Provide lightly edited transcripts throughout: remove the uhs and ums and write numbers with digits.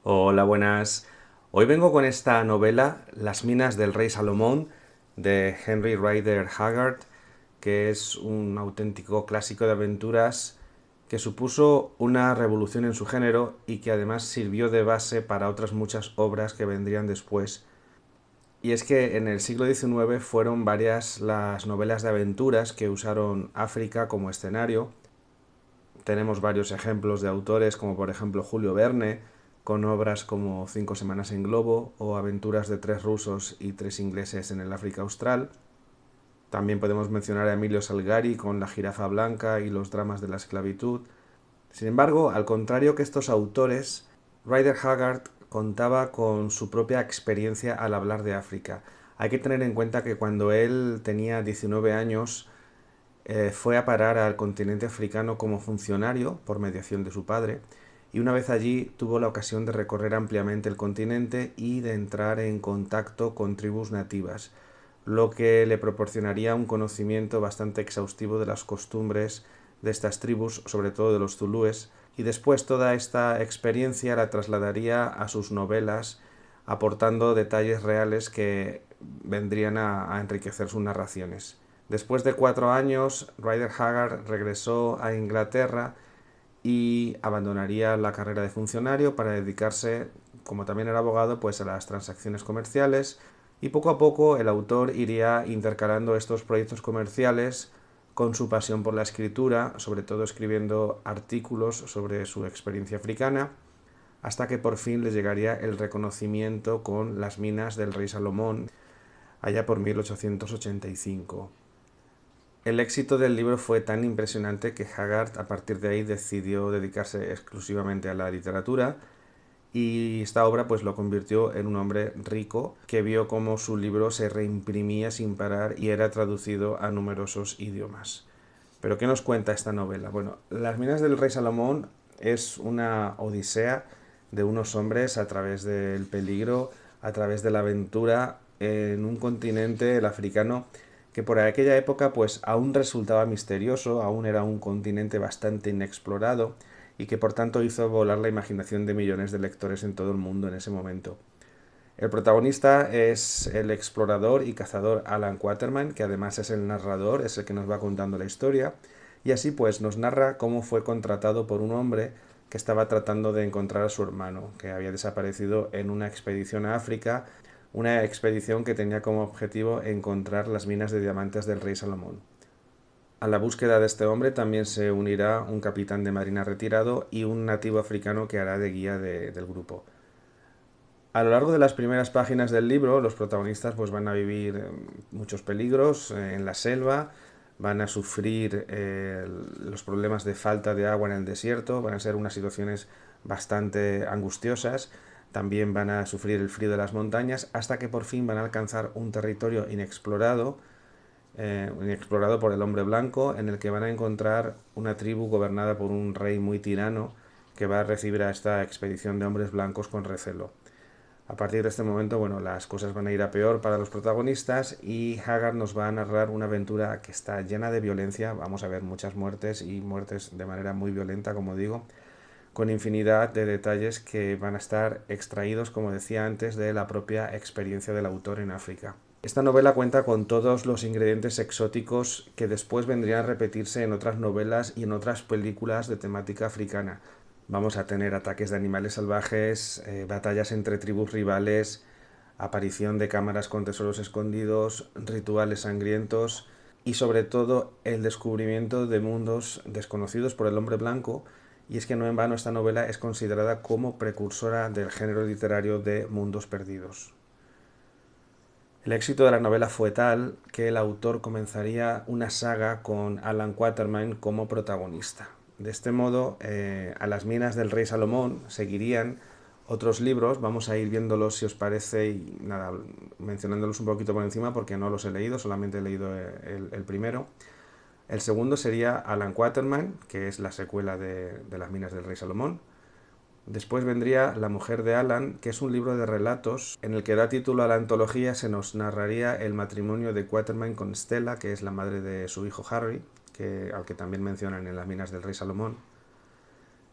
Hola, buenas. Hoy vengo con esta novela, Las minas del rey Salomón, de Henry Rider Haggard, que es un auténtico clásico de aventuras que supuso una revolución en su género y que además sirvió de base para otras muchas obras que vendrían después. Y es que en el siglo XIX fueron varias las novelas de aventuras que usaron África como escenario. Tenemos varios ejemplos de autores como por ejemplo Julio Verne, con obras como Cinco semanas en globo o Aventuras de tres rusos y tres ingleses en el África Austral. También podemos mencionar a Emilio Salgari con La jirafa blanca y los dramas de la esclavitud. Sin embargo, al contrario que estos autores, Rider Haggard contaba con su propia experiencia al hablar de África. Hay que tener en cuenta que cuando él tenía 19 años, fue a parar al continente africano como funcionario por mediación de su padre y una vez allí tuvo la ocasión de recorrer ampliamente el continente y de entrar en contacto con tribus nativas, lo que le proporcionaría un conocimiento bastante exhaustivo de las costumbres de estas tribus, sobre todo de los zulúes, y después toda esta experiencia la trasladaría a sus novelas, aportando detalles reales que vendrían a enriquecer sus narraciones. Después de 4 años, Rider Haggard regresó a Inglaterra y abandonaría la carrera de funcionario para dedicarse, como también era abogado, pues a las transacciones comerciales, y poco a poco el autor iría intercalando estos proyectos comerciales con su pasión por la escritura, sobre todo escribiendo artículos sobre su experiencia africana, hasta que por fin le llegaría el reconocimiento con Las minas del rey Salomón, allá por 1885. El éxito del libro fue tan impresionante que Haggard a partir de ahí decidió dedicarse exclusivamente a la literatura y esta obra pues lo convirtió en un hombre rico que vio cómo su libro se reimprimía sin parar y era traducido a numerosos idiomas. ¿Pero qué nos cuenta esta novela? Bueno, Las minas del rey Salomón es una odisea de unos hombres a través del peligro, a través de la aventura en un continente, el africano, que por aquella época pues aún resultaba misterioso, aún era un continente bastante inexplorado y que por tanto hizo volar la imaginación de millones de lectores en todo el mundo en ese momento. El protagonista es el explorador y cazador Alan Quatermain, que además es el narrador, es el que nos va contando la historia, y así pues nos narra cómo fue contratado por un hombre que estaba tratando de encontrar a su hermano, que había desaparecido en una expedición a África, una expedición que tenía como objetivo encontrar las minas de diamantes del rey Salomón. A la búsqueda de este hombre también se unirá un capitán de marina retirado y un nativo africano que hará de guía del grupo. A lo largo de las primeras páginas del libro, los protagonistas pues, van a vivir muchos peligros en la selva, van a sufrir los problemas de falta de agua en el desierto, van a ser unas situaciones bastante angustiosas, también van a sufrir el frío de las montañas, hasta que por fin van a alcanzar un territorio inexplorado por el hombre blanco, en el que van a encontrar una tribu gobernada por un rey muy tirano que va a recibir a esta expedición de hombres blancos con recelo. A partir de este momento, bueno, las cosas van a ir a peor para los protagonistas y Haggard nos va a narrar una aventura que está llena de violencia. Vamos a ver muchas muertes y muertes de manera muy violenta, como digo, con infinidad de detalles que van a estar extraídos, como decía antes, de la propia experiencia del autor en África. Esta novela cuenta con todos los ingredientes exóticos que después vendrían a repetirse en otras novelas y en otras películas de temática africana. Vamos a tener ataques de animales salvajes, batallas entre tribus rivales, aparición de cámaras con tesoros escondidos, rituales sangrientos y sobre todo el descubrimiento de mundos desconocidos por el hombre blanco. Y es que no en vano esta novela es considerada como precursora del género literario de mundos perdidos. El éxito de la novela fue tal que el autor comenzaría una saga con Alan Quatermain como protagonista. De este modo, a las minas del rey Salomón seguirían otros libros, vamos a ir viéndolos si os parece y nada, mencionándolos un poquito por encima porque no los he leído, solamente he leído el primero. El segundo sería Alan Quatermain, que es la secuela de las minas del rey Salomón. Después vendría La mujer de Alan, que es un libro de relatos en el que da título a la antología, se nos narraría el matrimonio de Quatermain con Stella, que es la madre de su hijo Harry, al que también mencionan en las minas del rey Salomón.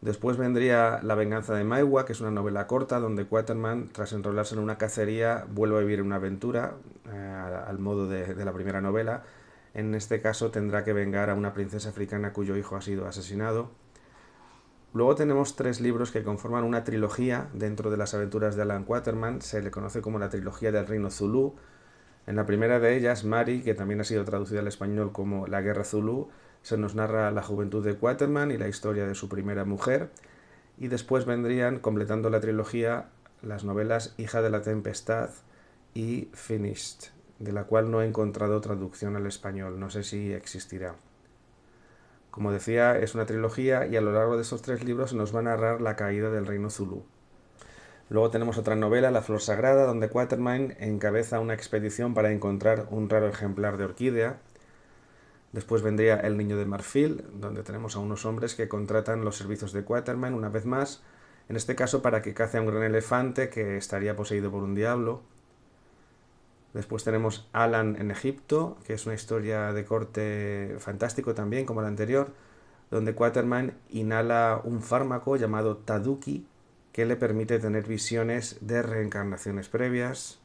Después vendría La venganza de Maiwa, que es una novela corta donde Quatermain, tras enrolarse en una cacería, vuelve a vivir una aventura al modo de la primera novela. En este caso tendrá que vengar a una princesa africana cuyo hijo ha sido asesinado. Luego tenemos 3 libros que conforman una trilogía dentro de las aventuras de Alan Quatermain. Se le conoce como la trilogía del Reino Zulú. En la primera de ellas, Mari, que también ha sido traducida al español como La Guerra Zulú, se nos narra la juventud de Quatermain y la historia de su primera mujer. Y después vendrían, completando la trilogía, las novelas Hija de la Tempestad y Finished, de la cual no he encontrado traducción al español, no sé si existirá. Como decía, es una trilogía y a lo largo de estos 3 libros se nos va a narrar la caída del reino Zulú. Luego tenemos otra novela, La Flor Sagrada, donde Quatermain encabeza una expedición para encontrar un raro ejemplar de orquídea. Después vendría El Niño de Marfil, donde tenemos a unos hombres que contratan los servicios de Quatermain una vez más, en este caso para que cace a un gran elefante que estaría poseído por un diablo. Después tenemos Alan en Egipto, que es una historia de corte fantástico también, como la anterior, donde Quatermain inhala un fármaco llamado Taduki, que le permite tener visiones de reencarnaciones previas.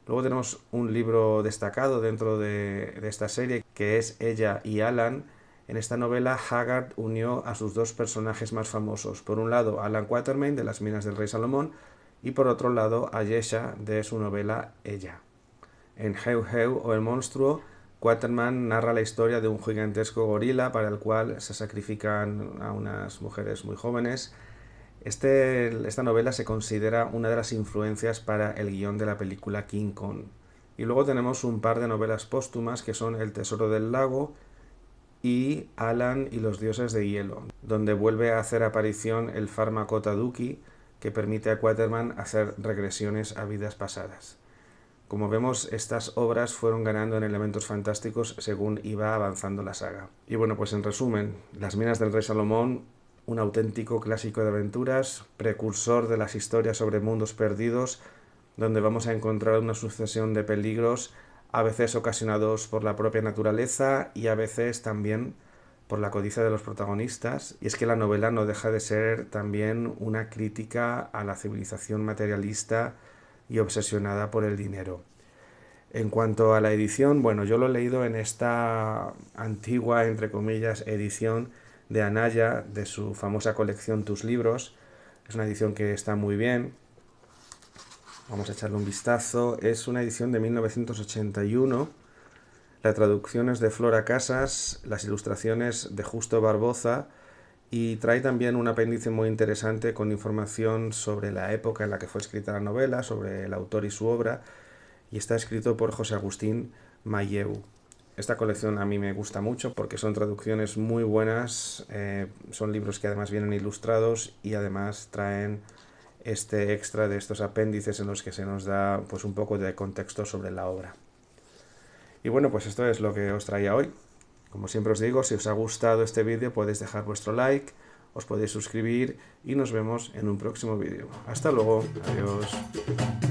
Luego tenemos un libro destacado dentro de esta serie, que es Ella y Alan. En esta novela, Haggard unió a sus 2 personajes más famosos. Por un lado, Alan Quatermain, de Las minas del rey Salomón, y por otro lado, Ayesha, de su novela Ella. En Heu Heu o El monstruo, Quatermain narra la historia de un gigantesco gorila para el cual se sacrifican a unas mujeres muy jóvenes. Esta novela se considera una de las influencias para el guión de la película King Kong. Y luego tenemos un par de novelas póstumas que son El tesoro del lago y Alan y los dioses de hielo, donde vuelve a hacer aparición el fármaco Taduki, que permite a Quatermain hacer regresiones a vidas pasadas. Como vemos, estas obras fueron ganando en elementos fantásticos según iba avanzando la saga. Y bueno, pues en resumen, Las minas del rey Salomón, un auténtico clásico de aventuras, precursor de las historias sobre mundos perdidos, donde vamos a encontrar una sucesión de peligros, a veces ocasionados por la propia naturaleza y a veces también por la codicia de los protagonistas. Y es que la novela no deja de ser también una crítica a la civilización materialista y obsesionada por el dinero. En cuanto a la edición, bueno, yo lo he leído en esta antigua, entre comillas, edición de Anaya, de su famosa colección Tus libros. Es una edición que está muy bien. Vamos a echarle un vistazo. Es una edición de 1981. La traducción es de Flora Casas, las ilustraciones de Justo Barboza, y trae también un apéndice muy interesante con información sobre la época en la que fue escrita la novela, sobre el autor y su obra, y está escrito por José Agustín Mayeu. Esta colección a mí me gusta mucho porque son traducciones muy buenas, son libros que además vienen ilustrados y además traen este extra de estos apéndices en los que se nos da pues un poco de contexto sobre la obra. Y bueno, pues esto es lo que os traía hoy. Como siempre os digo, si os ha gustado este vídeo podéis dejar vuestro like, os podéis suscribir y nos vemos en un próximo vídeo. Hasta luego, adiós.